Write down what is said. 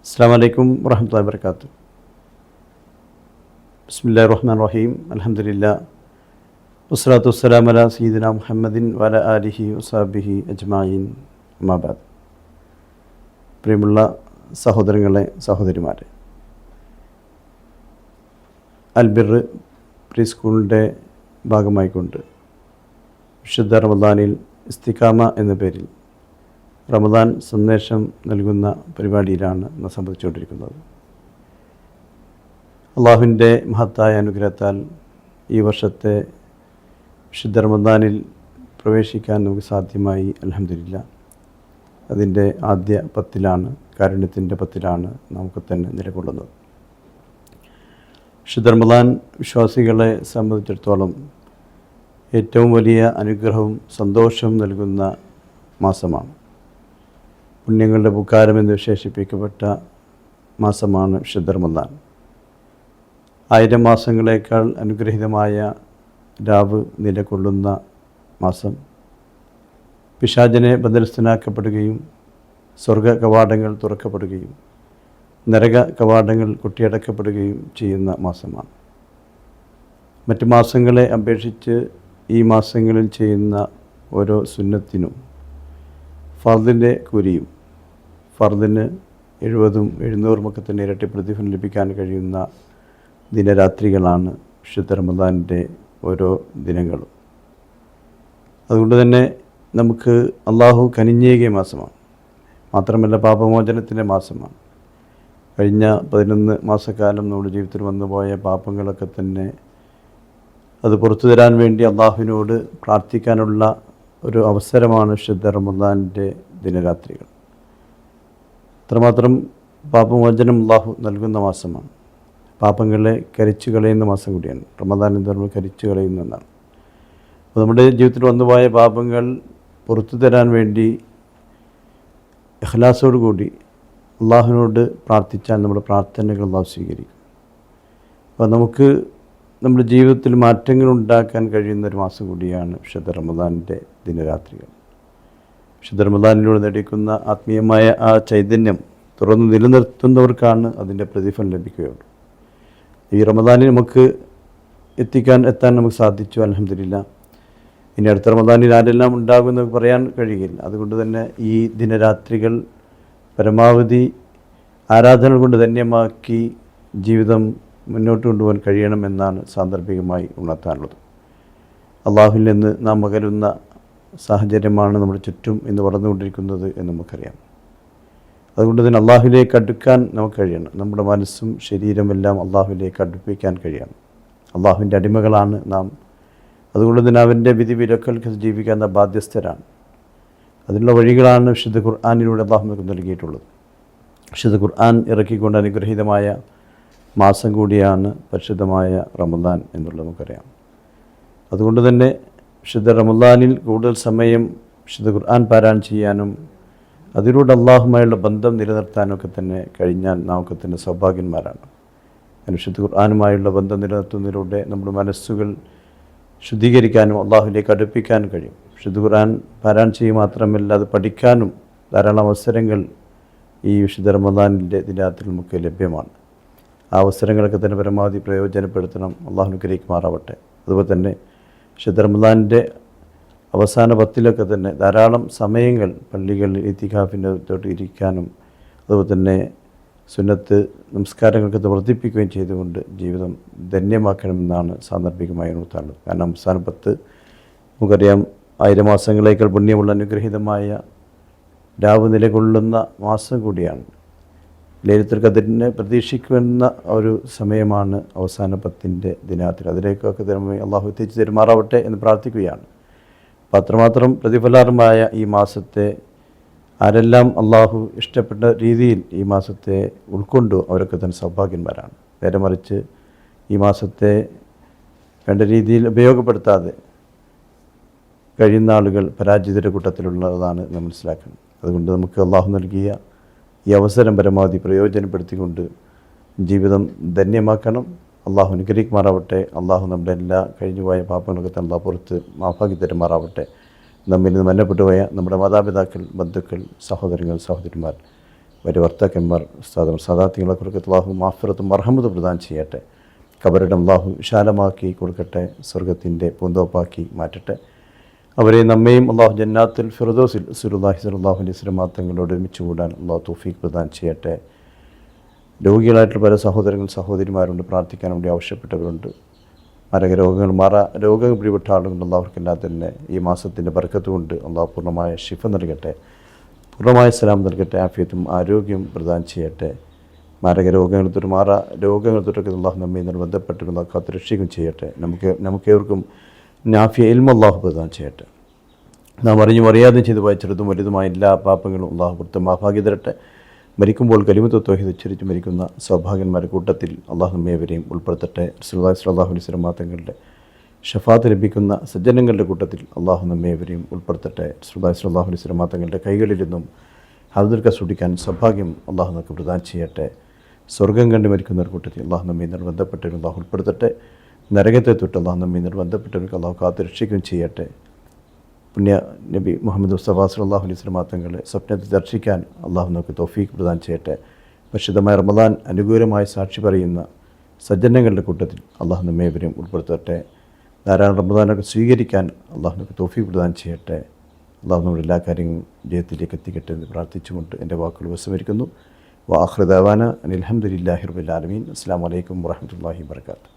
അസ്സലാമു അലൈക്കും വറഹ്മത്തുള്ളാഹി വബറകാതുഹു. ബിസ്മില്ലാഹിർ റഹ്മാനിർ റഹീം. അൽഹംദുലില്ലാഹ് വസ്സലാത്തു വസ്സലാമു അലാ സയ്യിദിനാ മുഹമ്മദിൻ വഅലാ ആലിഹി വസഹ്ബിഹി അജ്മഈൻ. അമ്മാ ബഅദ്. പ്രിയമുള്ള സഹോദരങ്ങളെ, സഹോദരിമാരെ, അൽബിർ പ്രീ സ്കൂളിൻ്റെ ഭാഗമായിക്കൊണ്ട് വിശുദ്ധ റമദാനിൽ ഇസ്തിഖാമ എന്ന പേരിൽ റമദാൻ സന്ദേശം നൽകുന്ന പരിപാടിയിലാണ് നാം സംബന്ധിച്ചുകൊണ്ടിരിക്കുന്നത്. അള്ളാഹുവിൻ്റെ മഹത്തായ അനുഗ്രഹത്താൽ ഈ വർഷത്തെ വിശുദ്ധ റമദാനിൽ പ്രവേശിക്കാൻ നമുക്ക് സാധ്യമായി. അൽഹംദുലില്ലാഹ്. അതിൻ്റെ ആദ്യ പത്തിലാണ്, കാരുണ്യത്തിൻ്റെ പത്തിലാണ് നമുക്ക് തന്നെ നിലകൊള്ളുന്നത്. വിശുദ്ധ റമദാൻ വിശ്വാസികളെ സംബന്ധിച്ചിടത്തോളം ഏറ്റവും വലിയ അനുഗ്രഹവും സന്തോഷവും നൽകുന്ന മാസമാണ്. പുണ്യങ്ങളുടെ പുക്കാരം എന്ന് വിശേഷിപ്പിക്കപ്പെട്ട മാസമാണ് വിശുദ്ധ റമദാൻ. 1000 മാസങ്ങളേക്കാൾ അനുഗ്രഹീതമായ രാവ് നിലകൊള്ളുന്ന മാസം. പിശാചിനെ ബന്ധനസ്ഥനാക്കപ്പെടുകയും സ്വർഗ കവാടങ്ങൾ തുറക്കപ്പെടുകയും നരക കവാടങ്ങൾ കൊട്ടിയടക്കപ്പെടുകയും ചെയ്യുന്ന മാസമാണ്. മറ്റ് മാസങ്ങളെ അപേക്ഷിച്ച് ഈ മാസങ്ങളിൽ ചെയ്യുന്ന ഓരോ സുന്നത്തിനും ഫർദിൻ്റെ കൂലിയും, ഫർദിന് 70ഉം 700ഉം ഒക്കെ തന്നെ ഇരട്ടി പ്രതിഫലം ലഭിക്കാൻ കഴിയുന്ന ദിനരാത്രികളാണ് വിശുദ്ധ റമദാനിൻ്റെ ഓരോ ദിനങ്ങളും. അതുകൊണ്ട് തന്നെ നമുക്ക് അള്ളാഹു കനിഞ്ഞേകിയ മാസമാണ്. മാത്രമല്ല പാപമോചനത്തിൻ്റെ മാസമാണ്. കഴിഞ്ഞ 11 മാസക്കാലം നമ്മുടെ ജീവിതത്തിൽ വന്നുപോയ പാപങ്ങളൊക്കെ തന്നെ അത് പുറത്തു തരാൻ വേണ്ടി അള്ളാഹുവിനോട് പ്രാർത്ഥിക്കാനുള്ള ഒരു അവസരമാണ് വിശുദ്ധ റമദാനിൻ്റെ ദിനരാത്രികൾ. അത്രമാത്രം പാപമോചനം അള്ളാഹു നൽകുന്ന മാസമാണ്. പാപങ്ങളെ കരിച്ചു കളയുന്ന മാസം കൂടിയാണ് റമദാൻ എന്ന് നമ്മൾ കരിച്ചു കളയുന്നതാണ്. അപ്പോൾ നമ്മുടെ ജീവിതത്തിൽ വന്നുപോയ പാപങ്ങൾ പുറത്തു തരാൻ വേണ്ടി ഇഖ്ലാസോടു കൂടി അള്ളാഹുവിനോട് പ്രാർത്ഥിച്ചാൽ നമ്മുടെ പ്രാർത്ഥനകൾ അള്ളാഹു സ്വീകരിക്കും. അപ്പോൾ നമുക്ക് നമ്മുടെ ജീവിതത്തിൽ മാറ്റങ്ങൾ ഉണ്ടാക്കാൻ കഴിയുന്ന ഒരു മാസം കൂടിയാണ് വിശുദ്ധ റമദാനിൻ്റെ ദിനരാത്രികൾ. വിശുദ്ധ റമദാനിലൂടെ നേടിക്കുന്ന ആത്മീയമായ ആ ചൈതന്യം തുറന്ന് നിലനിർത്തുന്നവർക്കാണ് അതിൻ്റെ പ്രതിഫലം ലഭിക്കുകയുള്ളൂ. ഈ റമദാനിൽ നമുക്ക് എത്താൻ നമുക്ക് സാധിച്ചു. അൽഹംദുലില്ലാഹ്. ഇനി അടുത്ത റമദാനിൽ ആരെല്ലാം ഉണ്ടാകുമെന്ന് പറയാൻ കഴിയില്ല. അതുകൊണ്ട് തന്നെ ഈ ദിനരാത്രികൾ പരമാവധി ആരാധന കൊണ്ട് ധന്യമാക്കി ജീവിതം മുന്നോട്ട് കൊണ്ടുപോകാൻ കഴിയണമെന്നാണ് സാന്ദർഭികമായി ഉണർത്താനുള്ളത്. അള്ളാഹുവിൽ നിന്ന് നാം അകലുന്ന സാഹചര്യമാണ് നമ്മുടെ ചുറ്റും ഇന്ന് വളർന്നുകൊണ്ടിരിക്കുന്നത് എന്ന് നമുക്കറിയാം. അതുകൊണ്ട് തന്നെ അള്ളാഹുവിലേക്ക് അടുക്കാൻ നമുക്ക് കഴിയണം. നമ്മുടെ മനസ്സും ശരീരമെല്ലാം അള്ളാഹുവിലേക്ക് അടുപ്പിക്കാൻ കഴിയണം. അള്ളാഹുവിൻ്റെ അടിമകളാണ് നാം. അതുകൊണ്ട് തന്നെ അവൻ്റെ വിധിവിലക്കൾക്ക് ജീവിക്കാൻ ബാധ്യസ്ഥരാണ്. അതിനുള്ള വഴികളാണ് വിശുദ്ധ ഖുർആനിലൂടെ അള്ളാഹു നമുക്ക് നൽകിയിട്ടുള്ളത്. വിശുദ്ധ ഖുർആൻ ഇറക്കിക്കൊണ്ട് അനുഗ്രഹീതമായ മാസം കൂടിയാണ് പരിശുദ്ധമായ റമദാൻ എന്നുള്ളത് നമുക്കറിയാം. അതുകൊണ്ട് തന്നെ വിശുദ്ധ റമദാനിൽ കൂടുതൽ സമയം വിശുദ്ധ ഖുർആൻ പാരായണം ചെയ്യാനും അതിലൂടെ അള്ളാഹുമായുള്ള ബന്ധം നിലനിർത്താനൊക്കെ തന്നെ കഴിഞ്ഞാൽ നമുക്ക് തന്നെ സൗഭാഗ്യന്മാരാണ്. വിശുദ്ധ ഖുർആനുമായുള്ള ബന്ധം നിലനിർത്തുന്നതിലൂടെ നമ്മുടെ മനസ്സുകൾ ശുദ്ധീകരിക്കാനും അള്ളാഹുവിലേക്ക് അടുപ്പിക്കാനും കഴിയും. വിശുദ്ധ ഖുർആൻ പാരായണം ചെയ്യുക മാത്രമല്ല, അത് പഠിക്കാനും ധാരാളം അവസരങ്ങൾ ഈ വിശുദ്ധ റമദാനിൻ്റെ ദിനത്തിൽ നമുക്ക് ലഭ്യമാണ്. ആ അവസരങ്ങളൊക്കെ തന്നെ പരമാവധി പ്രയോജനപ്പെടുത്തണം. അള്ളാഹു അനുഗ്രഹിക്കുമാറാവട്ടെ. അതുപോലെ തന്നെ വിശുദ്ധ റമദാനിൻ്റെ അവസാന 10ലൊക്കെ തന്നെ ധാരാളം സമയങ്ങൾ പള്ളികളിൽ ഇത്തിഖാഫിൻ്റെ തൊട്ട് ഇരിക്കാനും അതുപോലെ തന്നെ സുന്നത്ത് നമസ്കാരങ്ങൾക്ക് വർദ്ധിപ്പിക്കുകയും ചെയ്തുകൊണ്ട് ജീവിതം ധന്യമാക്കണമെന്നാണ് സാന്ദർഭികമായി ഉണർത്താനുള്ളത്. കാരണം അവസാന 10 നമുക്കറിയാം 1000 മാസങ്ങളേക്കാൾ പുണ്യമുള്ള അനുഗ്രഹീതമായ രാവ് നിലകൊള്ളുന്ന മാസം കൂടിയാണ്. ലൈലത്തുൽ ഖദ്റിനെ പ്രതീക്ഷിക്കുന്ന ഒരു സമയമാണ് അവസാന 10ൻ്റെ ദിനത്തിൽ. അതിലേക്കൊക്കെ തന്നെ അള്ളാഹു എത്തിച്ചു തരുമാറാവട്ടെ എന്ന് പ്രാർത്ഥിക്കുകയാണ്. അപ്പോൾ അത്രമാത്രം പ്രതിഫലാർഹമായ ഈ മാസത്തെ ആരെല്ലാം അള്ളാഹു ഇഷ്ടപ്പെട്ട രീതിയിൽ ഈ മാസത്തെ ഉൾക്കൊണ്ടു അവരൊക്കെ തന്നെ സൗഭാഗ്യന്മാരാണ്. നേരെ മറിച്ച് ഈ മാസത്തെ വേണ്ട രീതിയിൽ ഉപയോഗപ്പെടുത്താതെ കഴിയുന്ന ആളുകൾ പരാജിതരുടെ കൂട്ടത്തിലുള്ളതാണ് നാം മനസ്സിലാക്കുന്നത്. അതുകൊണ്ട് നമുക്ക് അള്ളാഹു നൽകിയ ഈ അവസരം പരമാവധി പ്രയോജനപ്പെടുത്തിക്കൊണ്ട് ജീവിതം ധന്യമാക്കണം. അള്ളാഹു അനുഗ്രഹിക്കുമാറാവട്ടെ. അള്ളാഹു നമ്മുടെ എല്ലാ കഴിഞ്ഞുപോയ പാപങ്ങളൊക്കെ തന്നെ അള്ളാഹു പുറത്ത് മാഫാക്കി തരുമാറാവട്ടെ. നമ്മിൽ നിന്ന് മരണപ്പെട്ടുപോയ നമ്മുടെ മാതാപിതാക്കൾ, ബന്ധുക്കൾ, സഹോദരങ്ങൾ, സഹോദരിമാർ വരെ ഭർത്താക്കന്മാർ സാദാത്യങ്ങളെ കുറിച്ച് അള്ളാഹു മാഫിറത്തും മർഹമത്ത് പ്രദാനം ചെയ്യട്ടെ. ഖബറിടം അള്ളാഹു വിശാലമാക്കി കൊടുക്കട്ടെ, സ്വർഗത്തിൻ്റെ പൂന്തോപ്പാക്കി മാറ്റട്ടെ. അവരെ നമ്മയും അള്ളാഹു ജന്നാത്തുൽ ഫിർദൗസിൽ റസൂലുള്ളാഹി സ്വല്ലല്ലാഹു അലൈഹി വസല്ലം തങ്ങളോട് ഒരുമിച്ച് കൂടാൻ അള്ളാഹു തൗഫീഖ് പ്രദാനം ചെയ്യട്ടെ. രോഗികളായിട്ടുള്ള പല സഹോദരിമാരുണ്ട്, പ്രാർത്ഥിക്കാൻ വേണ്ടി ആവശ്യപ്പെട്ടവരുണ്ട്. രോഗങ്ങൾ രോഗങ്ങൾ പിടിപെട്ട ആളുകളുണ്ട്. അവർക്കെല്ലാം തന്നെ ഈ മാസത്തിൻ്റെ ബർക്കത്ത് കൊണ്ട് അള്ളാഹു പൂർണ്ണമായ ശിഫ നൽകട്ടെ, പൂർണ്ണമായ സലാം നൽകട്ടെ, ആഫിയത്തും ആരോഗ്യവും പ്രദാനം ചെയ്യട്ടെ. രോഗങ്ങൾ തൊട്ടൊക്കെ അള്ളാഹു നമ്മെ ബന്ധപ്പെട്ട് കാത്തുരക്ഷിക്കുകയും ചെയ്യട്ടെ. നമുക്കേവർക്കും നാഫിയ ഇൽമ അള്ളാഹു പ്രദാനം ചെയ്യട്ടെ. നാം അറിയാതെ ചെയ്തു പോയ ചെറുതും വലുതുമായ എല്ലാ പാപങ്ങളും അള്ളാഹു പുറത്ത് മാഫാക്കി തരട്ടെ. മരിക്കുമ്പോൾ കലിമത്ത് തൗഹീദ് ഉച്ചരിച്ച് മരിക്കുന്ന സൗഭാഗ്യന്മാരുടെ കൂട്ടത്തിൽ അള്ളാഹു നമ്മേവരെയും ഉൾപ്പെടുത്തട്ടെ. റസൂലുള്ളാഹി സ്വല്ലല്ലാഹു അലൈഹി വസല്ലം തങ്ങളുടെ ഷഫാത്ത് ലഭിക്കുന്ന സജ്ജനങ്ങളുടെ കൂട്ടത്തിൽ അള്ളാഹു നമ്മേവരെയും ഉൾപ്പെടുത്തട്ടെ. റസൂലുള്ളാഹി സ്വല്ലല്ലാഹു അലൈഹി വസല്ലം തങ്ങളുടെ കൈകളിൽ നിന്നും ഹൗദുൽ കൗസർ കുടിക്കാൻ സൗഭാഗ്യം അള്ളാഹു നമുക്ക് പ്രദാനം ചെയ്യട്ടെ. സ്വർഗം കണ്ട് മരിക്കുന്നവർ കൂട്ടത്തിൽ അള്ളാഹു നമ്മെ ബന്ധപ്പെട്ടവരും അള്ളാഹു ഉൾപ്പെടുത്തട്ടെ. നരകത്തെ തൊട്ട് അള്ളാഹു നമ്മെ ബന്ധപ്പെട്ടവർക്ക് അള്ളാഹു കാത്ത് രക്ഷിക്കുകയും ചെയ്യട്ടെ. പുണ്യ നബി മുഹമ്മദ് മുസ്തഫ സ്വല്ലല്ലാഹു അലൈഹി വസല്ലം തങ്ങളെ സ്വപ്നത്തിൽ ദർശിക്കാൻ അള്ളാഹു നമുക്ക് തൗഫീഖ് പ്രദാനം ചെയ്യട്ടെ. പരിശുദ്ധമായ റമദാൻ അനുകൂലമായി സാക്ഷി പറയുന്ന സജ്ജനങ്ങളുടെ കൂട്ടത്തിൽ അള്ളാഹു നമ്മേവരെയും ഉൾപ്പെടുത്തട്ടെ. ധാരാളം റമദാനൊക്കെ സ്വീകരിക്കാൻ അള്ളാഹു നമുക്ക് തൗഫീഖ് പ്രദാനം ചെയ്യട്ടെ. അള്ളാഹു നമ്മുടെ എല്ലാ കാര്യങ്ങളും ജയത്തിലേക്ക് എത്തിക്കട്ടെ എന്ന് പ്രാർത്ഥിച്ചുകൊണ്ട് എൻ്റെ വാക്കുകൾ ഉപസംഹരിക്കുന്നു. വആഖിറു ദഅവാന അനിൽ ഹംദുലില്ലാഹി റബ്ബിൽ ആലമീൻ. അസ്സലാമു അലൈക്കും വറഹ്മത്തുള്ളാഹി വബറകാതുഹു.